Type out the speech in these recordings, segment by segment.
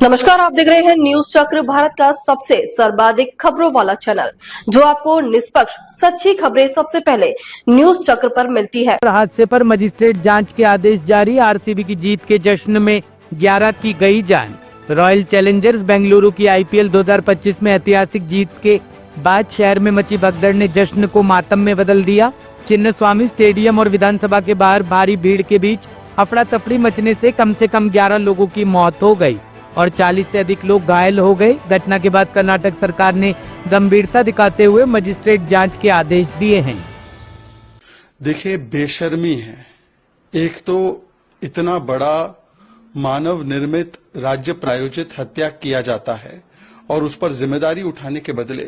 नमस्कार, आप देख रहे हैं न्यूज चक्र, भारत का सबसे सर्वाधिक खबरों वाला चैनल, जो आपको निष्पक्ष सच्ची खबरें सबसे पहले न्यूज चक्र पर मिलती है। हादसे पर मजिस्ट्रेट जांच के आदेश जारी। आरसीबी की जीत के जश्न में 11 की गई जान। रॉयल चैलेंजर्स बेंगलुरु की आईपीएल 2025 में ऐतिहासिक जीत के बाद शहर में मची भगदड़ ने जश्न को मातम में बदल दिया। चिन्नस्वामी स्टेडियम और विधानसभा के बाहर भारी भीड़ के बीच अफरा तफरी मचने से कम 11 लोगों की मौत हो गई और 40 से अधिक लोग घायल हो गए। घटना के बाद कर्नाटक सरकार ने गंभीरता दिखाते हुए मजिस्ट्रेट जांच के आदेश दिए हैं। देखिए, बेशर्मी है। एक तो इतना बड़ा मानव निर्मित राज्य प्रायोजित हत्या किया जाता है और उस पर जिम्मेदारी उठाने के बदले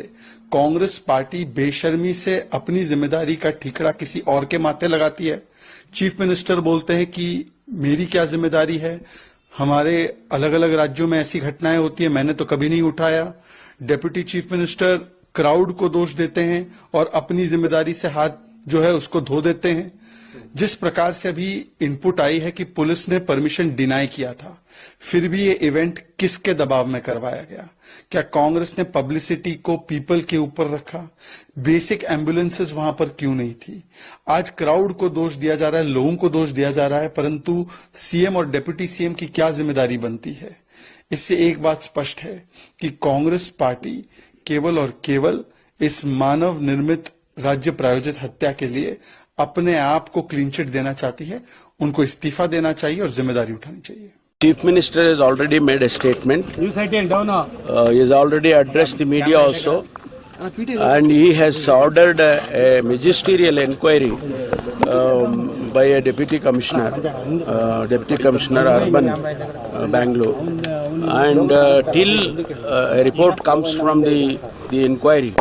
कांग्रेस पार्टी बेशर्मी से अपनी जिम्मेदारी का ठीकरा किसी और के माथे लगाती है। चीफ मिनिस्टर बोलते हैं कि मेरी क्या जिम्मेदारी है, हमारे अलग अलग राज्यों में ऐसी घटनाएं होती है, मैंने तो कभी नहीं उठाया। डेप्यूटी चीफ मिनिस्टर क्राउड को दोष देते हैं और अपनी जिम्मेदारी से हाथ जो है उसको धो देते हैं। जिस प्रकार से अभी इनपुट आई है कि पुलिस ने परमिशन डिनाई किया था, फिर भी ये इवेंट किसके दबाव में करवाया गया? क्या कांग्रेस ने पब्लिसिटी को पीपल के ऊपर रखा? बेसिक एम्बुलेंसेस वहां पर क्यों नहीं थी? आज क्राउड को दोष दिया जा रहा है, लोगों को दोष दिया जा रहा है, परंतु सीएम और डिप्टी सीएम की क्या जिम्मेदारी बनती है? इससे एक बात स्पष्ट है कि कांग्रेस पार्टी केवल और केवल इस मानव निर्मित राज्य प्रायोजित हत्या के लिए अपने आप को क्लीन चिट देना चाहती है। उनको इस्तीफा देना चाहिए और जिम्मेदारी उठानी चाहिए। Chief Minister has already made a statement. He has already addressed the media also, and he has ordered a magisterial inquiry by a Deputy Commissioner Urban Bangalore, and till a report comes from the inquiry,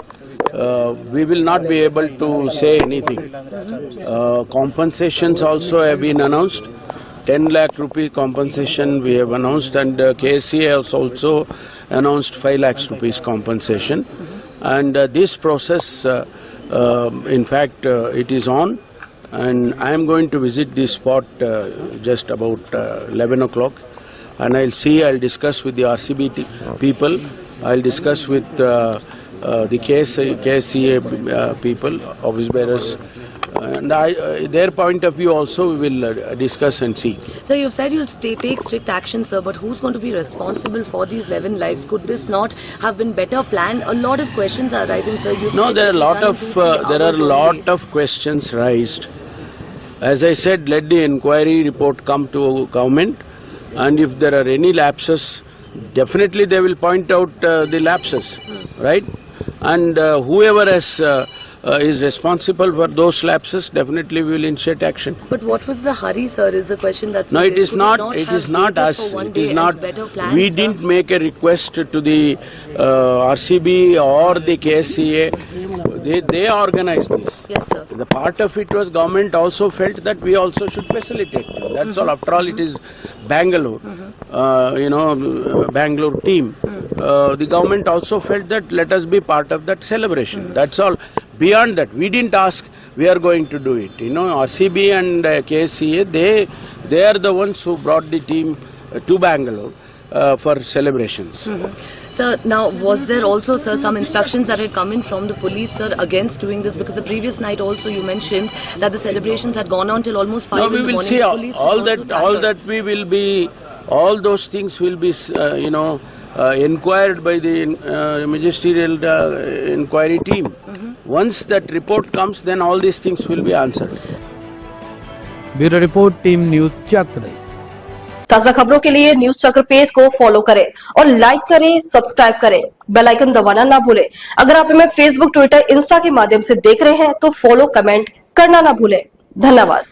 we will not be able to say anything. Compensations also have been announced. 10 lakh rupee compensation we have announced, and KSCA has also announced 5 lakhs rupees compensation. And this process, in fact, it is on, and I am going to visit this spot just about 11 o'clock, and I'll discuss with the RCB people, I'll discuss with the KSCA people, office bearers, and their point of view also we will discuss and see. So you said you'll take strict action, sir, but who's going to be responsible for these 11 lives? Could this not have been better planned? A lot of questions are rising, sir. No, there are a lot of questions raised. As I said, let the inquiry report come to government, and if there are any lapses, definitely they will point out the lapses, right? And whoever is responsible for those lapses, definitely we will initiate action. But what was the hurry, sir, is the question that's... No, it is not us. It is not. We didn't make a request to the RCB or the KSCA. They organized this. Yes, sir. The part of it was government also felt that we also should facilitate. That's all. After all, it is Bangalore, Bangalore team. The government also felt that let us be part of that celebration. That's all. Beyond that, we didn't ask, we are going to do it. RCB and KSCA, they are the ones who brought the team to Bangalore for celebrations. Sir, now was there also, sir, some instructions that had come in from the police, sir, against doing this? Because the previous night also you mentioned that the celebrations had gone on till almost 5 in the morning. No, we will see all those things will be, inquired by the magisterial inquiry team. Once that report comes, then all these things will be answered. Bureau report, team news चक्र। ताजा खबरों के लिए news चक्र page को follow करें और like करें, सब्सक्राइब करें, बेल आइकन दबाना ना भूलें। अगर आप हमें फेसबुक, ट्विटर, इंस्टा के माध्यम से देख रहे हैं तो फॉलो, कमेंट करना ना भूलें। धन्यवाद।